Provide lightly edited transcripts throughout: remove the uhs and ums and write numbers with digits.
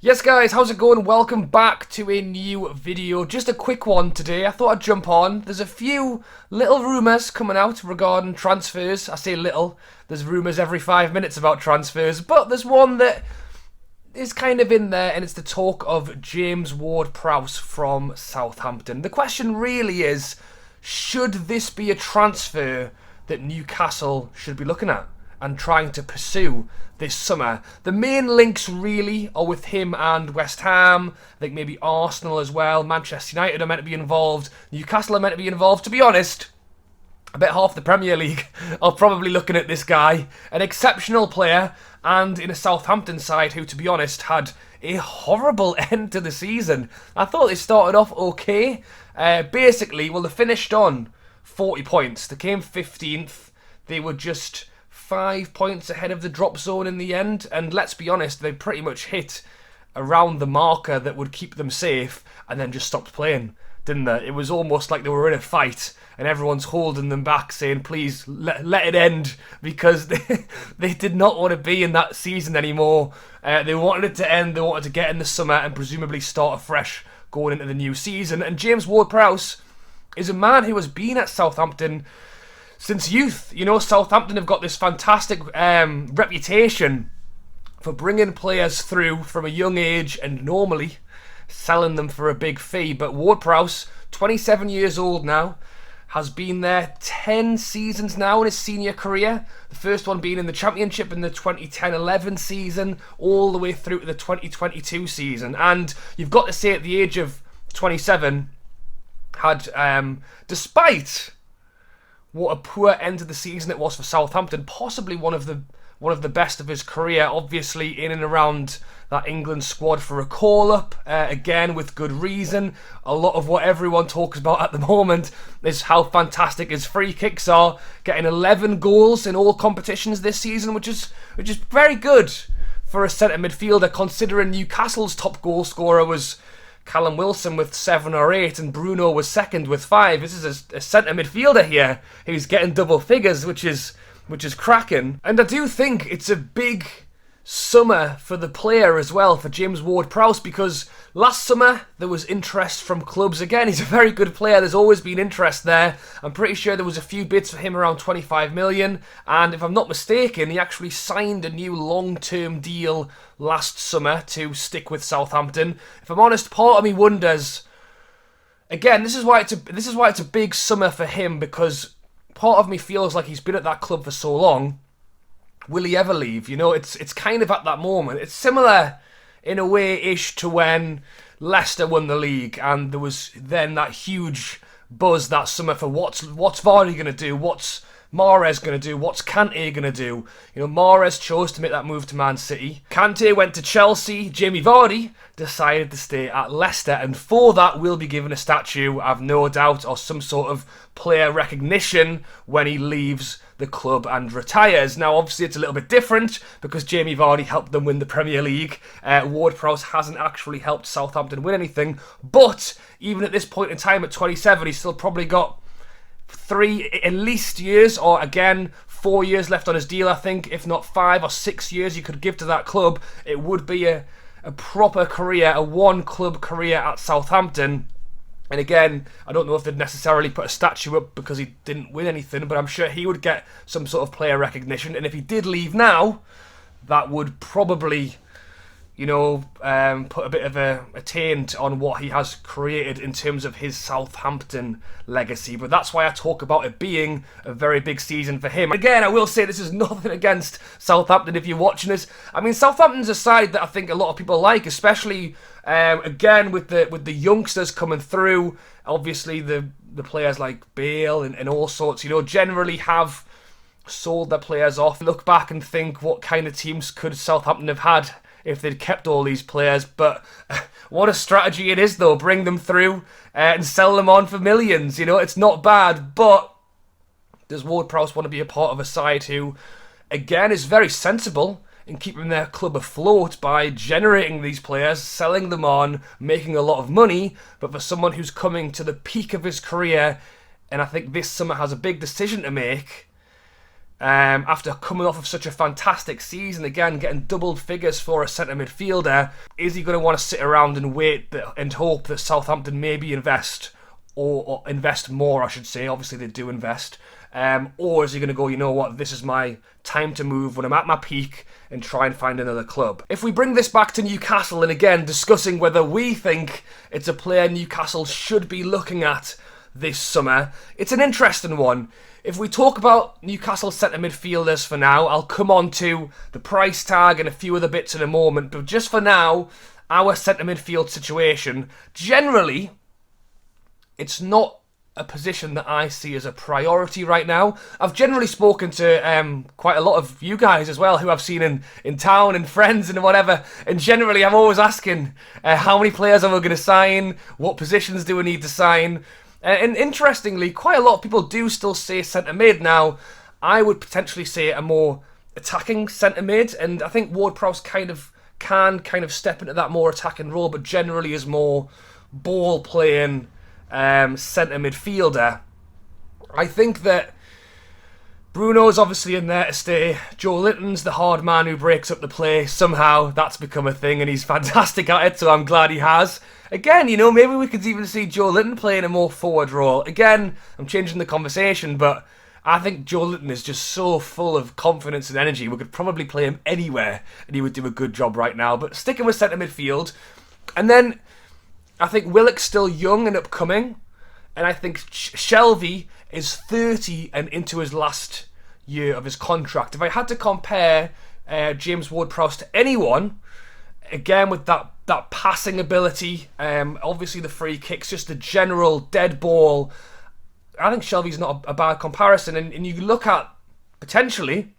Yes guys, how's it going? Welcome back to a new video. Just a quick one today. I thought I'd jump on. There's a few little rumours coming out regarding transfers. I say little. There's rumours every 5 minutes about transfers. But there's one that is kind of in there, and it's the talk of James Ward-Prowse from Southampton. The question really is, should this be a transfer that Newcastle should be looking at and trying to pursue this summer? The main links really are with him and West Ham. I think maybe Arsenal as well. Manchester United are meant to be involved. Newcastle are meant to be involved. To be honest, I bet half the Premier League are probably looking at this guy. An exceptional player, and in a Southampton side who, to be honest, had a horrible end to the season. I thought they started off okay. Basically, they finished on 40 points. They came 15th. They were just 5 points ahead of the drop zone in the end, and let's be honest, they pretty much hit around the marker that would keep them safe and then just stopped playing, didn't they? It was almost like they were in a fight and everyone's holding them back saying please let it end, because they did not want to be in that season anymore. They wanted it to end. They wanted to get in the summer and presumably start afresh going into the new season. And James Ward-Prowse is a man who has been at Southampton since youth. You know, Southampton have got this fantastic reputation for bringing players through from a young age and normally selling them for a big fee. But Ward-Prowse, 27 years old now, has been there 10 seasons now in his senior career. The first one being in the Championship in the 2010-11 season, all the way through to the 2022 season. And you've got to say, at the age of 27, had, despite what a poor end to the season it was for Southampton, possibly one of the best of his career. Obviously in and around that England squad for a call-up, again with good reason. A lot of what everyone talks about at the moment is how fantastic his free kicks are, getting 11 goals in all competitions this season, which is very good for a centre midfielder, considering Newcastle's top goal scorer was Callum Wilson with 7 or 8, and Bruno was second with 5. This is a centre midfielder here who's getting double figures, which is cracking. And I do think it's a big summer for the player as well, for James Ward-Prowse, because last summer there was interest from clubs. Again, he's a very good player. There's always been interest there. I'm pretty sure there was a few bids for him around 25 million, and if I'm not mistaken, he actually signed a new long-term deal last summer to stick with Southampton. If I'm honest, part of me wonders, again, this is why it's a big summer for him, because part of me feels like he's been at that club for so long. Will he ever leave? You know, it's kind of at that moment. It's similar in a way-ish to when Leicester won the league, and there was then that huge buzz that summer for what's Vardy going to do, what's Mahrez going to do, what's Kante going to do. You know, Mahrez chose to make that move to Man City. Kante went to Chelsea. Jamie Vardy decided to stay at Leicester, and for that will be given a statue, I've no doubt, or some sort of player recognition when he leaves the club and retires. Now, obviously, it's a little bit different because Jamie Vardy helped them win the Premier League. Ward-Prowse hasn't actually helped Southampton win anything, but even at this point in time, at 27, he's still probably got 3 at least years, or again 4 years left on his deal, I think. If not 5 or 6 years you could give to that club, it would be a proper career, a one-club career at Southampton. And again, I don't know if they'd necessarily put a statue up because he didn't win anything, but I'm sure he would get some sort of player recognition. And if he did leave now, that would probably, you know, put a bit of a taint on what he has created in terms of his Southampton legacy. But that's why I talk about it being a very big season for him. Again, I will say this is nothing against Southampton if you're watching this. I mean, Southampton's a side that I think a lot of people like, especially again with the youngsters coming through. Obviously, the players like Bale and all sorts, you know, generally have sold their players off. Look back and think, what kind of teams could Southampton have had if they'd kept all these players? But what a strategy it is, though. Bring them through and sell them on for millions. You know, it's not bad. But does Ward-Prowse want to be a part of a side who, again, is very sensible in keeping their club afloat by generating these players, selling them on, making a lot of money? But for someone who's coming to the peak of his career, and I think this summer has a big decision to make, After coming off of such a fantastic season, again, getting doubled figures for a centre midfielder. Is he going to want to sit around and wait and hope that Southampton maybe invest, or invest more, I should say? Obviously, they do invest. Or is he going to go, you know what, this is my time to move when I'm at my peak and try and find another club? If we bring this back to Newcastle, and again, discussing whether we think it's a player Newcastle should be looking at this summer, it's an interesting one. If we talk about Newcastle centre midfielders for now, I'll come on to the price tag and a few other bits in a moment, but just for now, our centre midfield situation, generally, it's not a position that I see as a priority right now. I've generally spoken to quite a lot of you guys as well, who I've seen in town and friends and whatever, and generally I'm always asking how many players am I going to sign, what positions do we need to sign. And interestingly, quite a lot of people do still say centre mid. Now, I would potentially say a more attacking centre mid, and I think Ward-Prowse can step into that more attacking role, but generally is more ball playing centre midfielder. I think that Bruno's obviously in there to stay. Joe Linton's the hard man who breaks up the play. Somehow that's become a thing, and he's fantastic at it, so I'm glad he has. Again, you know, maybe we could even see Joe Linton playing a more forward role. Again, I'm changing the conversation, but I think Joe Linton is just so full of confidence and energy. We could probably play him anywhere, and he would do a good job right now. But sticking with centre midfield, and then I think Willock's still young and upcoming, and I think Shelvey is 30 and into his last year of his contract. If I had to compare James Ward-Prowse to anyone, again with that passing ability, obviously the free kicks, just the general dead ball, I think Shelvey's not a bad comparison. And you look at potentially,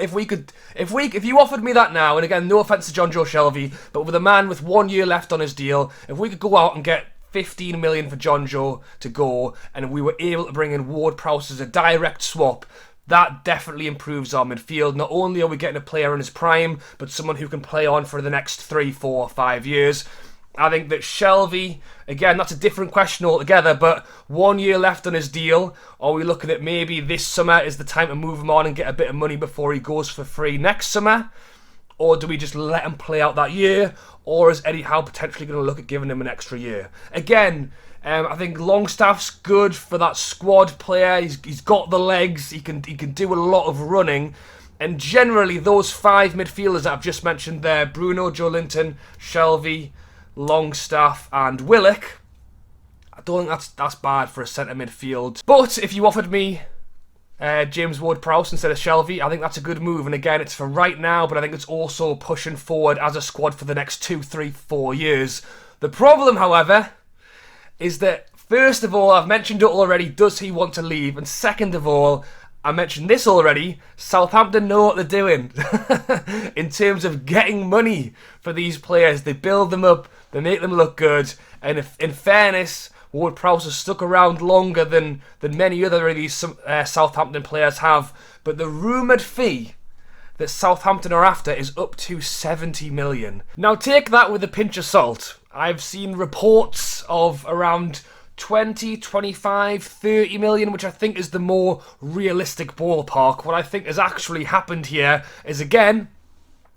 if you offered me that now, and again, no offence to John Joe Shelvey, but with a man with 1 year left on his deal, if we could go out and get 15 million for John Joe to go, and we were able to bring in Ward-Prowse as a direct swap, that definitely improves our midfield. Not only are we getting a player in his prime, but someone who can play on for the next 3, 4, 5 years. I think that Shelvey, again, that's a different question altogether, but 1 year left on his deal. Are we looking at maybe this summer is the time to move him on and get a bit of money before he goes for free next summer? Or do we just let him play out that year? Or is Eddie Howe potentially going to look at giving him an extra year? Again, I think Longstaff's good for that squad player. He's got the legs. He can do a lot of running. And generally, those 5 midfielders that I've just mentioned there, Bruno, Joe Linton, Shelvey, Longstaff and Willock, I don't think that's bad for a centre midfield. But if you offered me James Ward-Prowse instead of Shelvey, I think that's a good move. And again, it's for right now, but I think it's also pushing forward as a squad for the next 2, 3, 4 years. The problem, however, is that, first of all, I've mentioned it already, does he want to leave? And second of all, I mentioned this already, Southampton know what they're doing in terms of getting money for these players. They build them up, they make them look good, and if, in fairness, Ward-Prowse has stuck around longer than many other of these Southampton players have, but the rumoured fee that Southampton are after is up to 70 million. Now take that with a pinch of salt. I've seen reports of around 20, 25, 30 million, which I think is the more realistic ballpark. What I think has actually happened here is, again,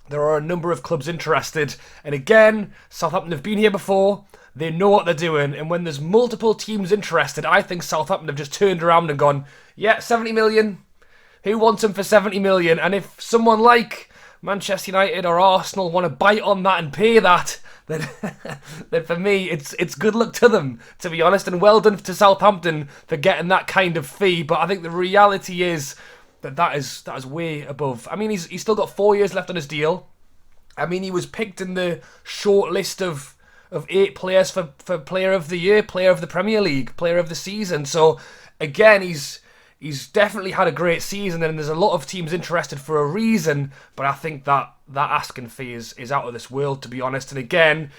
there are a number of clubs interested, and again, Southampton have been here before, they know what they're doing, and when there's multiple teams interested, I think Southampton have just turned around and gone, yeah, 70 million, who wants him for 70 million? And if someone like Manchester United or Arsenal want to bite on that and pay that, then for me, it's good luck to them, to be honest, and well done to Southampton for getting that kind of fee. But I think the reality is that is way above. I mean, he's still got 4 years left on his deal. I mean, he was picked in the short list of 8 players for Player of the Year, Player of the Premier League, Player of the Season. So again, he's definitely had a great season, and there's a lot of teams interested for a reason, but I think that asking fee is out of this world, to be honest. And again,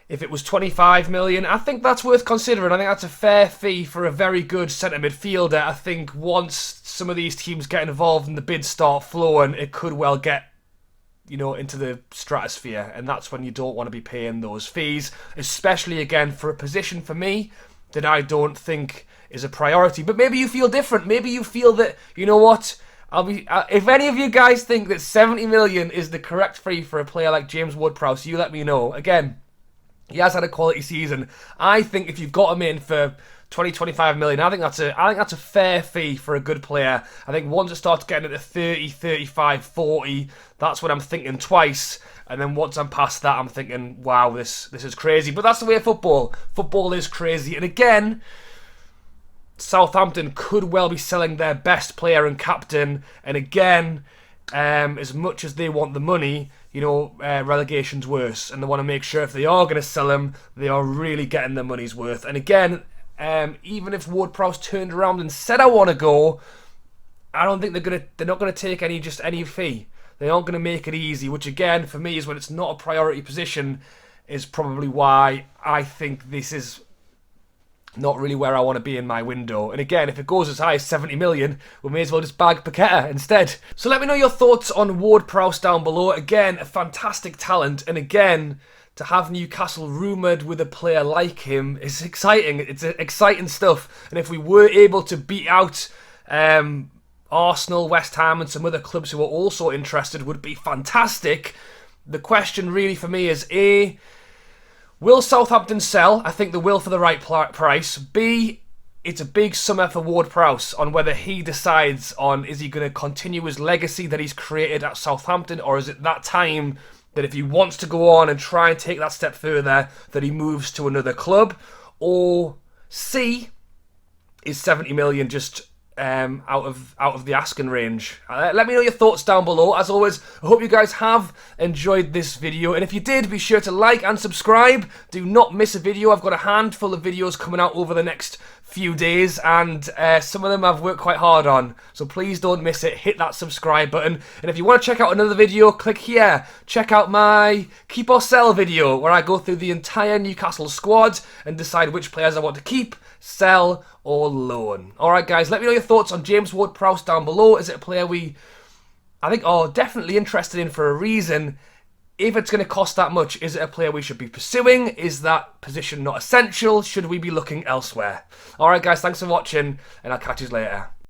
if it was 25 million, I think that's worth considering. I think that's a fair fee for a very good centre midfielder. I think once some of these teams get involved and the bids start flowing, it could well get, into the stratosphere, and that's when you don't want to be paying those fees, especially again for a position for me that I don't think is a priority. But maybe you feel different. Maybe you feel that, you know what, if any of you guys think that 70 million is the correct fee for a player like James Ward-Prowse, you let me know. Again, he has had a quality season. I think if you've got him in for 20, 25 million, I think that's a fair fee for a good player. I think once it starts getting into 30, 35, 40, that's when I'm thinking twice. And then once I'm past that, I'm thinking, wow, this is crazy. But that's the way of football. Football is crazy. And again, Southampton could well be selling their best player and captain. And again, as much as they want the money, you know, relegation's worse. And they want to make sure if they are going to sell him, they are really getting their money's worth. And again, even if Ward-Prowse turned around and said, I want to go, I don't think they're not gonna take any fee. They aren't gonna make it easy, which again for me is when it's not a priority position, is probably why I think this is not really where I want to be in my window. And again, if it goes as high as 70 million, we may as well just bag Paqueta instead. So let me know your thoughts on Ward-Prowse down below. Again, a fantastic talent, and again, to have Newcastle rumoured with a player like him is exciting. It's exciting stuff. And if we were able to beat out Arsenal, West Ham and some other clubs who are also interested, would be fantastic. The question really for me is A, will Southampton sell? I think they will for the right price. B, it's a big summer for Ward-Prowse on whether he decides on, is he going to continue his legacy that he's created at Southampton, or is it that time that if he wants to go on and try and take that step further, that he moves to another club? Or C, is 70 million just out of the asking range? Let me know your thoughts down below. As always, I hope you guys have enjoyed this video, and if you did, be sure to like and subscribe. Do not miss a video. I've got a handful of videos coming out over the next few days, and some of them I've worked quite hard on, so please don't miss it. Hit that subscribe button, and if you want to check out another video, click here. Check out my keep or sell video, where I go through the entire Newcastle squad and decide which players I want to keep, sell or loan. Alright guys, let me know your thoughts on James Ward-Prowse down below. Is it a player I think are definitely interested in for a reason? If it's going to cost that much, is it a player we should be pursuing? Is that position not essential? Should we be looking elsewhere? Alright guys, thanks for watching, and I'll catch you later.